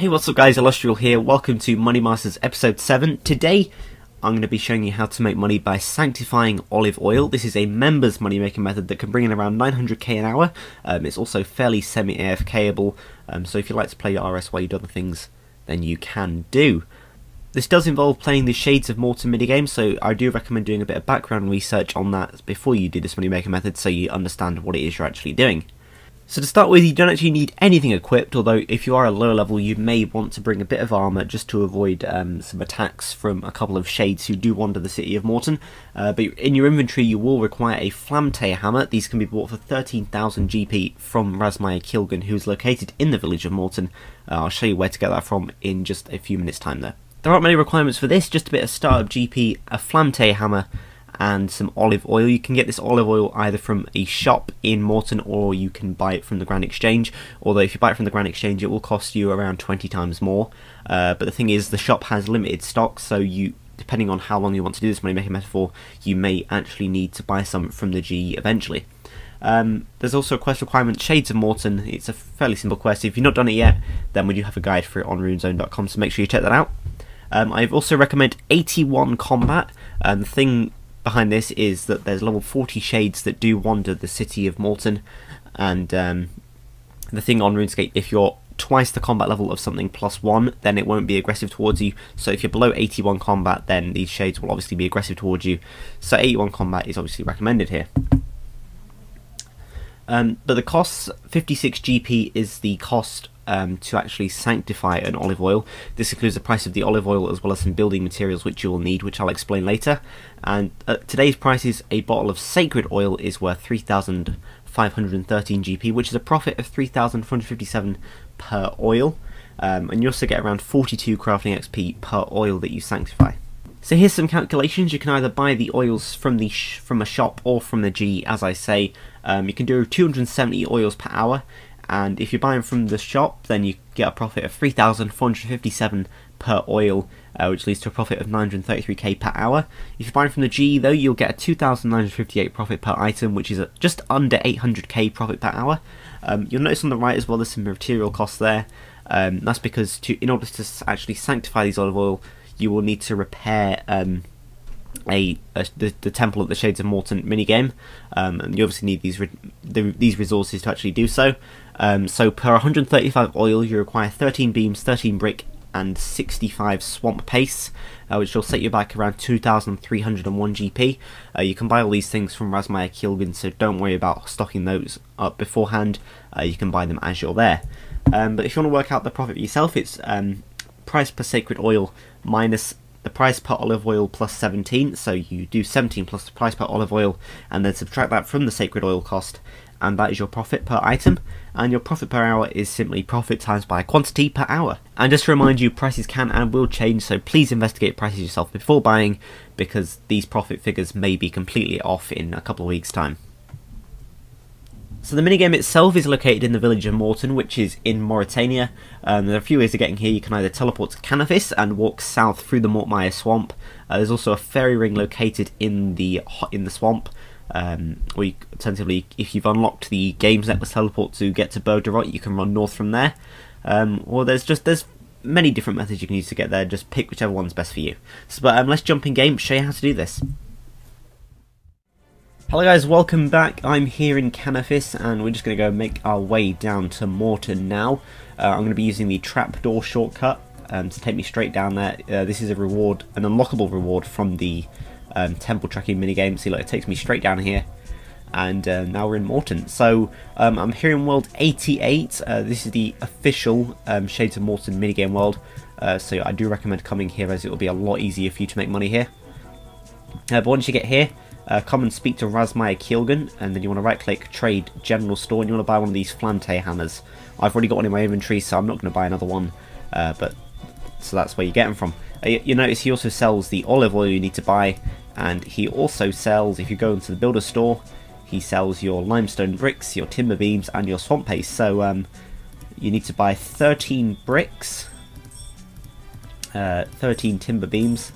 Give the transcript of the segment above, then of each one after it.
Hey, what's up guys, Illustrial here, welcome to MoneyMasters episode 7. Today I'm going to be showing you how to make money by sanctifying olive oil. This is a members money making method that can bring in around 900k an hour. It's also fairly semi-AFKable, so if you like to play your RS while you do other things, then you can do. This does involve playing the Shades of mort'ton minigame, so I do recommend doing a bit of background research on that before you do this money making method so you understand what it is you're actually doing. So to start with, you don't actually need anything equipped, although if you are a lower level you may want to bring a bit of armour just to avoid some attacks from a couple of shades who do wander the city of mort'ton. But in your inventory you will require a flamtear hammer. These can be bought for 13,000 GP from Razmaya Kilgan, who is located in the village of mort'ton. I'll show you where to get that from in just a few minutes time though. There aren't many requirements for this, just a bit of startup GP, a flamtear hammer, and some olive oil. You can get this olive oil either from a shop in mort'ton or you can buy it from the Grand Exchange, although if you buy it from the Grand Exchange it will cost you around 20 times more. But the thing is, the shop has limited stock, so you, depending on how long you want to do this money making method for, you may actually need to buy some from the GE eventually. There's also a quest requirement, Shades of mort'ton. It's a fairly simple quest. If you've not done it yet, then we do have a guide for it on runezone.com, so make sure you check that out. I also recommend 81 combat. The thing behind this is that there's level 40 shades that do wander the city of mort'ton, and the thing on Runescape, if you're twice the combat level of something +1, then it won't be aggressive towards you. So if you're below 81 combat, then these shades will obviously be aggressive towards you. So 81 combat is obviously recommended here. But the costs, 56 GP is the cost to actually sanctify an olive oil. This includes the price of the olive oil as well as some building materials which you will need, which I'll explain later. And at today's prices, a bottle of sacred oil is worth 3,513 GP, which is a profit of 3,457 per oil. And you also get around 42 crafting XP per oil that you sanctify. So here's some calculations. You can either buy the oils from a shop or from the G, as I say. You can do 270 oils per hour, and if you buy them from the shop, then you get a profit of 3,457 per oil, which leads to a profit of 933k per hour. If you buy them from the G though, you'll get a 2,958 profit per item, which is just under 800k profit per hour. You'll notice on the right as well there's some material costs there. That's because in order to actually sanctify these olive oil, you will need to repair the Temple of the Shades of mort'ton minigame, and you obviously need these resources to actually do so. So per 135 oil you require 13 beams, 13 brick and 65 swamp paste, which will set you back around 2,301 GP. You can buy all these things from Razmaya Kilgan, so don't worry about stocking those up beforehand. You can buy them as you're there. But if you want to work out the profit yourself, it's price per sacred oil minus the price per olive oil plus 17, so you do 17 plus the price per olive oil and then subtract that from the sacred oil cost, and that is your profit per item. And your profit per hour is simply profit times by quantity per hour. And just to remind you, prices can and will change, so please investigate prices yourself before buying, because these profit figures may be completely off in a couple of weeks time. So the minigame itself is located in the village of mort'ton, which is in Mauritania. There are a few ways of getting here. You can either teleport to Canifis and walk south through the Mort'mire swamp. There's also a fairy ring located in the swamp. Or alternatively, if you've unlocked the game's necklace teleport to get to Bergerac, you can run north from there. Or there's many different methods you can use to get there. Just pick whichever one's best for you. So, but let's jump in game, show you how to do this. Hello guys, welcome back. I'm here in Canifis and we're just going to go make our way down to mort'ton now. I'm going to be using the trapdoor shortcut to take me straight down there. This is a reward, an unlockable reward from the temple tracking minigame. See, look, it takes me straight down here, and now we're in mort'ton. So I'm here in world 88. This is the official Shades of mort'ton minigame world, so I do recommend coming here as it will be a lot easier for you to make money here. But once you get here, come and speak to Razmaya Kilgan, and then you want to right click trade general store, and you want to buy one of these flamtear hammers. I've already got one in my inventory, so I'm not going to buy another one, so that's where you get them from. You notice he also sells the olive oil you need to buy, and he also sells, if you go into the builder store, he sells your limestone bricks, your timber beams and your swamp paste. So you need to buy 13 bricks, 13 timber beams.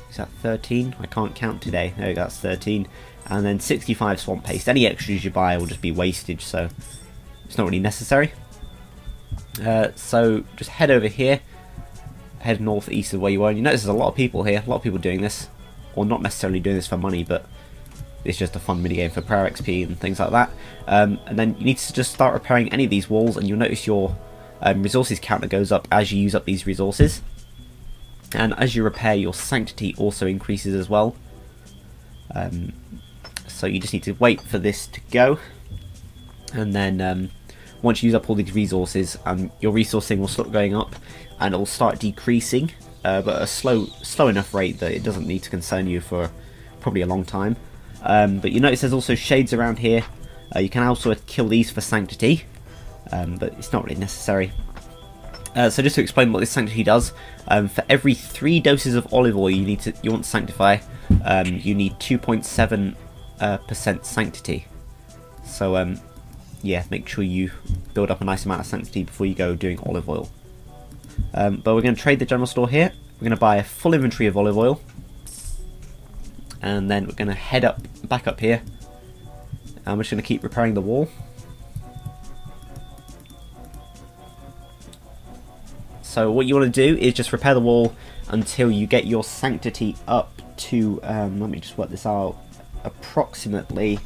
Is that 13? I can't count today. There we go, that's 13. And then 65 swamp paste. Any extras you buy will just be wastage, so it's not really necessary. So just head over here, head northeast of where you are. And you notice there's a lot of people here, a lot of people doing this, or not necessarily doing this for money, but it's just a fun minigame for prayer XP and things like that. And then you need to just start repairing any of these walls, and you'll notice your resources counter goes up as you use up these resources. And as you repair, your sanctity also increases as well. So you just need to wait for this to go, and then once you use up all these resources, your resourcing will stop going up, and it will start decreasing, but at a slow enough rate that it doesn't need to concern you for probably a long time. But you notice there's also shades around here. You can also kill these for sanctity, but it's not really necessary. So just to explain what this sanctity does, for every 3 doses of olive oil you want to sanctify, you need 2.7% sanctity. So yeah, make sure you build up a nice amount of sanctity before you go doing olive oil. But we're going to trade the general store here. We're going to buy a full inventory of olive oil, and then we're going to head back up here, and we're just going to keep repairing the wall. So what you want to do is just repair the wall until you get your sanctity up to, let me just work this out, approximately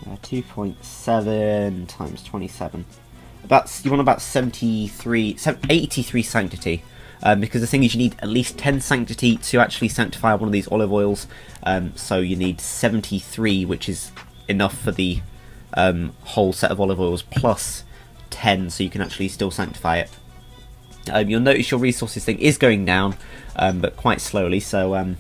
2.7 times 27. You want about 83 sanctity. Because the thing is, you need at least 10 sanctity to actually sanctify one of these olive oils. So you need 73, which is enough for the whole set of olive oils, plus 10, so you can actually still sanctify it. You'll notice your resources thing is going down, but quite slowly. So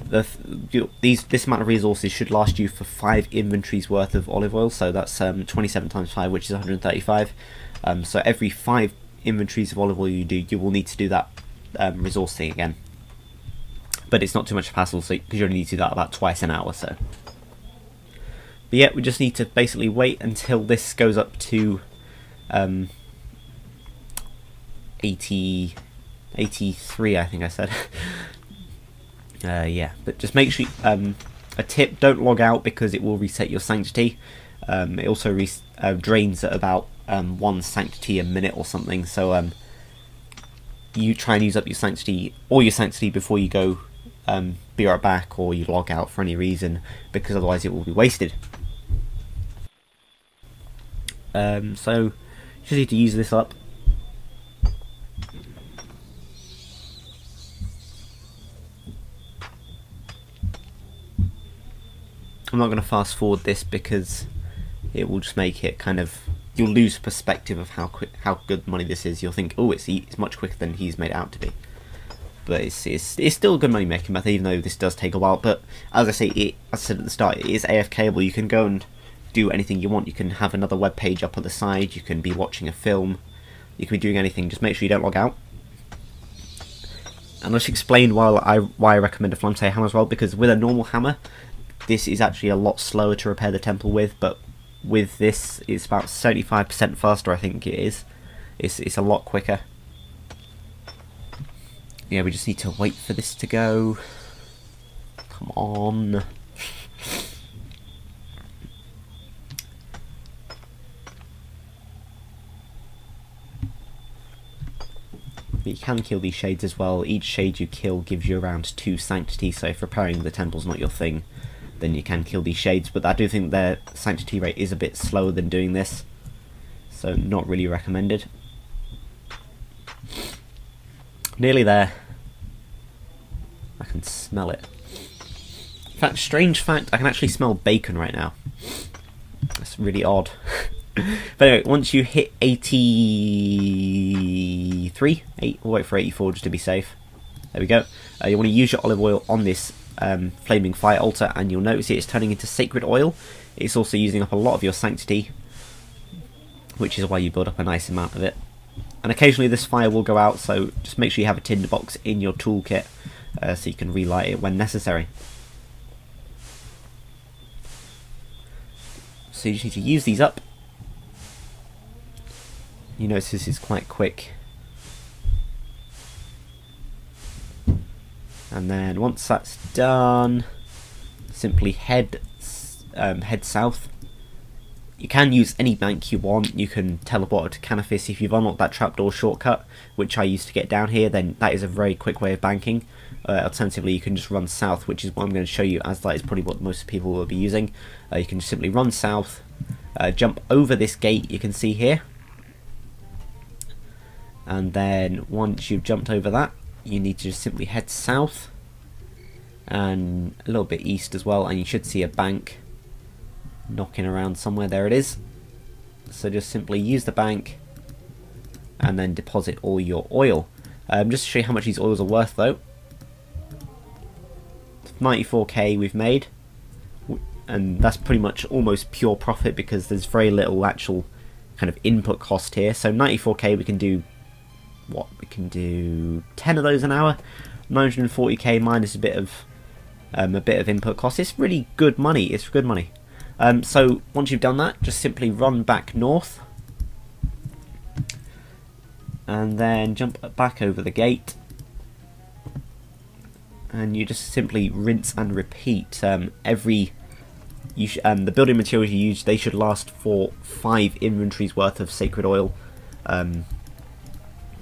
this amount of resources should last you for 5 inventories worth of olive oil. So that's 27 times 5, which is 135. So every 5 inventories of olive oil you do, you will need to do that resource thing again. But it's not too much hassle, so because you only need to do that about twice an hour. So, but yeah, we just need to basically wait until this goes up to 83, I think I said. Yeah, but just make sure, a tip, don't log out because it will reset your sanctity. It also drains at about 1 sanctity a minute or something, so you try and use up your sanctity, all your sanctity, before you go be right back, or you log out for any reason, because otherwise it will be wasted. So you just need to use this up. I'm not going to fast forward this because it will just make it kind of, you'll lose perspective of how good money this is. You'll think, oh, it's much quicker than he's made it out to be. But it's still a good money making method, even though this does take a while. But as I say, as I said at the start, it is AFKable. You can go and do anything you want. You can have another web page up on the side. You can be watching a film. You can be doing anything. Just make sure you don't log out. And let's explain why I recommend a Flamtail hammer as well. Because with a normal hammer, this is actually a lot slower to repair the temple with, but with this it's about 75% faster, I think it is. It's a lot quicker. Yeah, we just need to wait for this to go. Come on. But you can kill these shades as well. Each shade you kill gives you around 2 sanctity, so if repairing the temple's not your thing, then you can kill these shades. But I do think their sanctity rate is a bit slower than doing this, so not really recommended. Nearly there. I can smell it. In fact, strange fact, I can actually smell bacon right now. That's really odd. But anyway, once you hit 83, we'll wait for 84 just to be safe. There we go. You want to use your olive oil on this flaming fire altar, and you'll notice it's turning into sacred oil. It's also using up a lot of your sanctity, which is why you build up a nice amount of it. And occasionally this fire will go out, so just make sure you have a tinder box in your toolkit so you can relight it when necessary. So you just need to use these up. You notice this is quite quick. And then once that's done, simply head south, You can use any bank you want. You can teleport to Canifis if you've unlocked that trapdoor shortcut, which I used to get down here. Then that is a very quick way of banking. Alternatively, you can just run south, which is what I'm going to show you, as that is probably what most people will be using. You can just simply run south, jump over this gate you can see here, and then once you've jumped over that, you need to just simply head south and a little bit east as well, and you should see a bank knocking around somewhere. There it is. So just simply use the bank and then deposit all your oil. Just to show you how much these oils are worth though, 94k we've made, and that's pretty much almost pure profit because there's very little actual kind of input cost here. So 94k, we can do what? We can do 10 of those an hour. 940k minus a bit of input cost. It's really good money. It's good money. So once you've done that, just simply run back north and then jump back over the gate, and you just simply rinse and repeat. The building materials you use, they should last for 5 inventories worth of sacred oil.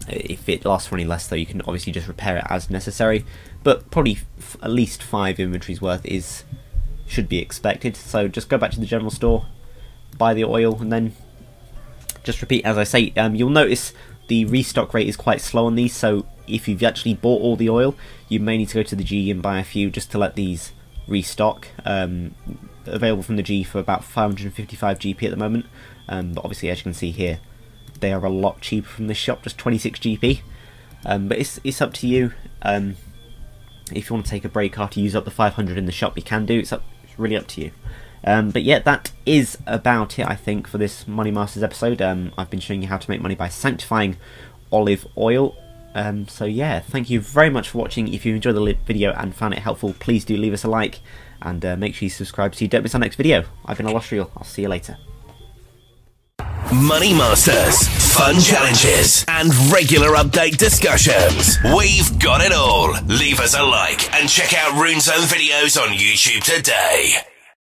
If it lasts for any less though, you can obviously just repair it as necessary, but probably at least 5 inventories worth should be expected. So just go back to the general store, buy the oil, and then just repeat as I say. You'll notice the restock rate is quite slow on these, so if you've actually bought all the oil, you may need to go to the G and buy a few just to let these restock. Available from the G for about 555 GP at the moment, but obviously as you can see here, they are a lot cheaper from this shop, just 26 GP. But it's up to you. If you want to take a break after you use up the 500 in the shop, you can do. It's really up to you. But yeah, that is about it, I think, for this MoneyMasters episode. I've been showing you how to make money by sanctifying olive oil. So yeah, thank you very much for watching. If you enjoyed the video and found it helpful, please do leave us a like, and make sure you subscribe so you don't miss our next video. I've been Illustrial. I'll see you later. MoneyMasters, fun challenges, and regular update discussions. We've got it all. Leave us a like and check out Rune's own videos on YouTube today.